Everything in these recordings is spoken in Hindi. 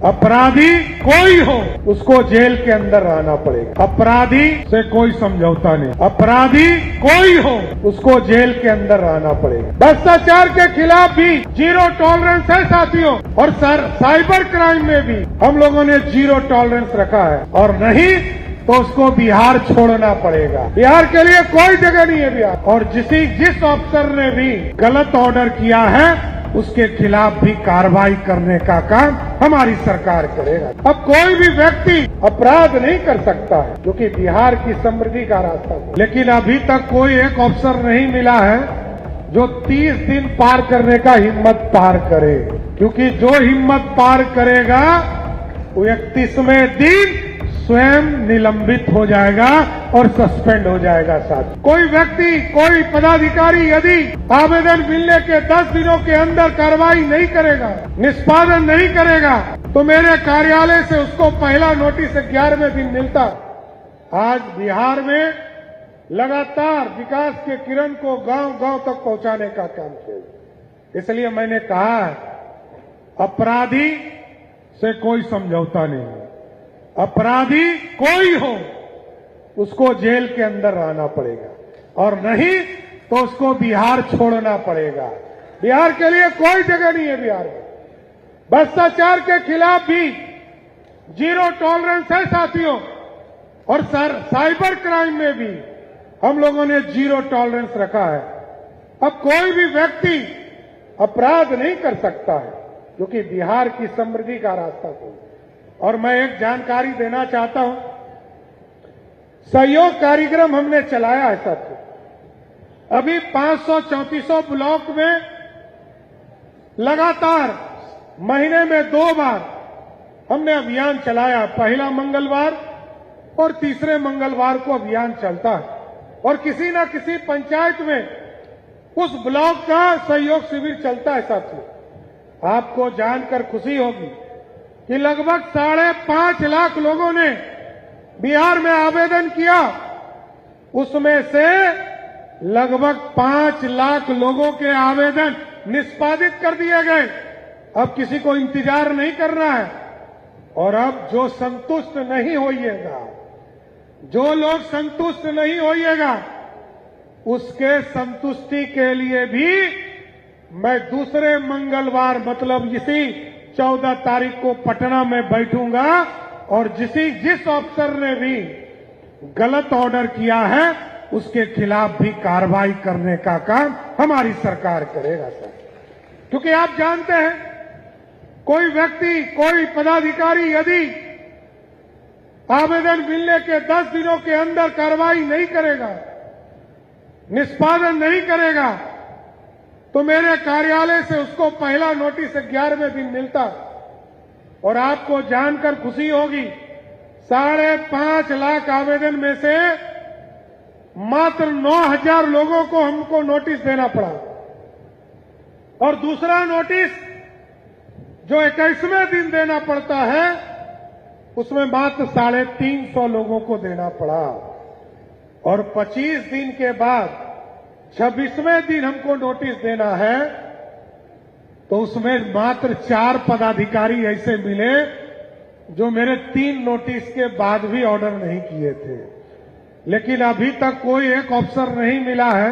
अपराधी कोई हो उसको जेल के अंदर रहना पड़ेगा। अपराधी से कोई समझौता नहीं। अपराधी कोई हो उसको जेल के अंदर रहना पड़ेगा। भ्रष्टाचार के खिलाफ भी जीरो टॉलरेंस है साथियों, और साइबर क्राइम में भी हम लोगों ने जीरो टॉलरेंस रखा है, और नहीं तो उसको बिहार छोड़ना पड़ेगा। बिहार के लिए कोई जगह नहीं है बिहार। और जिस अफसर ने भी गलत ऑर्डर किया है उसके खिलाफ भी कार्रवाई करने का काम हमारी सरकार करेगा। अब कोई भी व्यक्ति अपराध नहीं कर सकता है, क्योंकि बिहार की समृद्धि का रास्ता है। लेकिन अभी तक कोई एक अफसर नहीं मिला है जो 30 दिन पार करने का हिम्मत पार करे, क्योंकि जो हिम्मत पार करेगा वो 31वें दिन स्वयं निलंबित हो जाएगा और सस्पेंड हो जाएगा। साथ कोई व्यक्ति, कोई पदाधिकारी यदि आवेदन मिलने के 10 दिनों के अंदर कार्रवाई नहीं करेगा, निष्पादन नहीं करेगा, तो मेरे कार्यालय से उसको पहला नोटिस 11वें दिन मिलता। आज बिहार में लगातार विकास के किरण को गांव-गांव तक पहुंचाने का काम किया। इसलिए मैंने कहा अपराधी से कोई समझौता नहीं है। अपराधी कोई हो उसको जेल के अंदर रहना पड़ेगा, और नहीं तो उसको बिहार छोड़ना पड़ेगा। बिहार के लिए कोई जगह नहीं है बिहार में। भ्रष्टाचार के खिलाफ भी जीरो टॉलरेंस है साथियों, और साइबर क्राइम में भी हम लोगों ने जीरो टॉलरेंस रखा है। अब कोई भी व्यक्ति अपराध नहीं कर सकता है, क्योंकि बिहार की समृद्धि का रास्ता कोई। और मैं एक जानकारी देना चाहता हूं, सहयोग कार्यक्रम हमने चलाया है साथियों। अभी 500-3400 ब्लॉक में लगातार महीने में 2 बार हमने अभियान चलाया। पहला मंगलवार और तीसरे मंगलवार को अभियान चलता है, और किसी न किसी पंचायत में उस ब्लॉक का सहयोग शिविर चलता है साथियों। आपको जानकर खुशी होगी कि लगभग 5.5 लाख लोगों ने बिहार में आवेदन किया। उसमें से लगभग 5 लाख लोगों के आवेदन निष्पादित कर दिए गए। अब किसी को इंतजार नहीं करना है। और अब जो संतुष्ट नहीं होइएगा, जो लोग संतुष्ट नहीं होइएगा, उसके संतुष्टि के लिए भी मैं दूसरे मंगलवार मतलब इसी 14 तारीख को पटना में बैठूंगा, और जिस अफसर ने भी गलत ऑर्डर किया है उसके खिलाफ भी कार्रवाई करने का काम हमारी सरकार करेगा सर। क्योंकि आप जानते हैं, कोई व्यक्ति, कोई पदाधिकारी यदि आवेदन मिलने के 10 दिनों के अंदर कार्रवाई नहीं करेगा, निष्पादन नहीं करेगा, तो मेरे कार्यालय से उसको पहला नोटिस 11वें दिन मिलता। और आपको जानकर खुशी होगी, 5.5 लाख आवेदन में से मात्र 9,000 लोगों को हमको नोटिस देना पड़ा, और दूसरा नोटिस जो 21वें दिन देना पड़ता है उसमें मात्र 350 लोगों को देना पड़ा। और 25 दिन के बाद 26वें दिन हमको नोटिस देना है, तो उसमें मात्र 4 पदाधिकारी ऐसे मिले जो मेरे 3 नोटिस के बाद भी ऑर्डर नहीं किए थे। लेकिन अभी तक कोई एक अफसर नहीं मिला है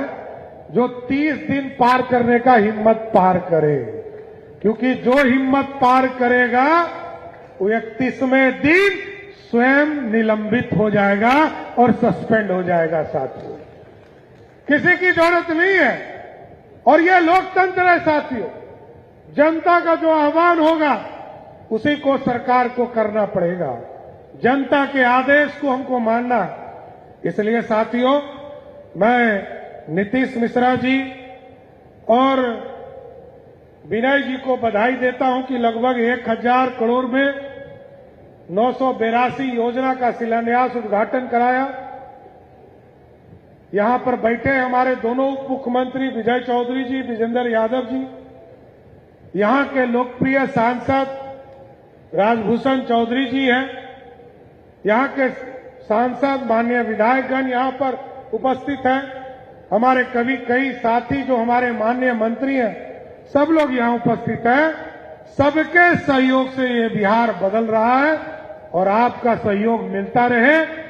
जो 30 दिन पार करने का हिम्मत पार करे, क्योंकि जो हिम्मत पार करेगा वो 31वें दिन स्वयं निलंबित हो जाएगा और सस्पेंड हो जाएगा साथियों। किसी की जरूरत नहीं है। और यह लोकतंत्र है साथियों। जनता का जो आह्वान होगा उसी को सरकार को करना पड़ेगा। जनता के आदेश को हमको मानना। इसलिए साथियों, मैं नीतीश मिश्रा जी और विनय जी को बधाई देता हूं कि लगभग 1,000 करोड़ में 982 योजना का शिलान्यास उद्घाटन कराया। यहां पर बैठे हमारे दोनों उप मुख्यमंत्री विजय चौधरी जी, विजेंद्र यादव जी, यहां के लोकप्रिय सांसद राजभूषण चौधरी जी हैं, यहां के सांसद माननीय विधायकगण यहां पर उपस्थित हैं, हमारे कई साथी जो हमारे माननीय मंत्री हैं, सब लोग यहां उपस्थित हैं। सबके सहयोग से ये बिहार बदल रहा है और आपका सहयोग मिलता रहे।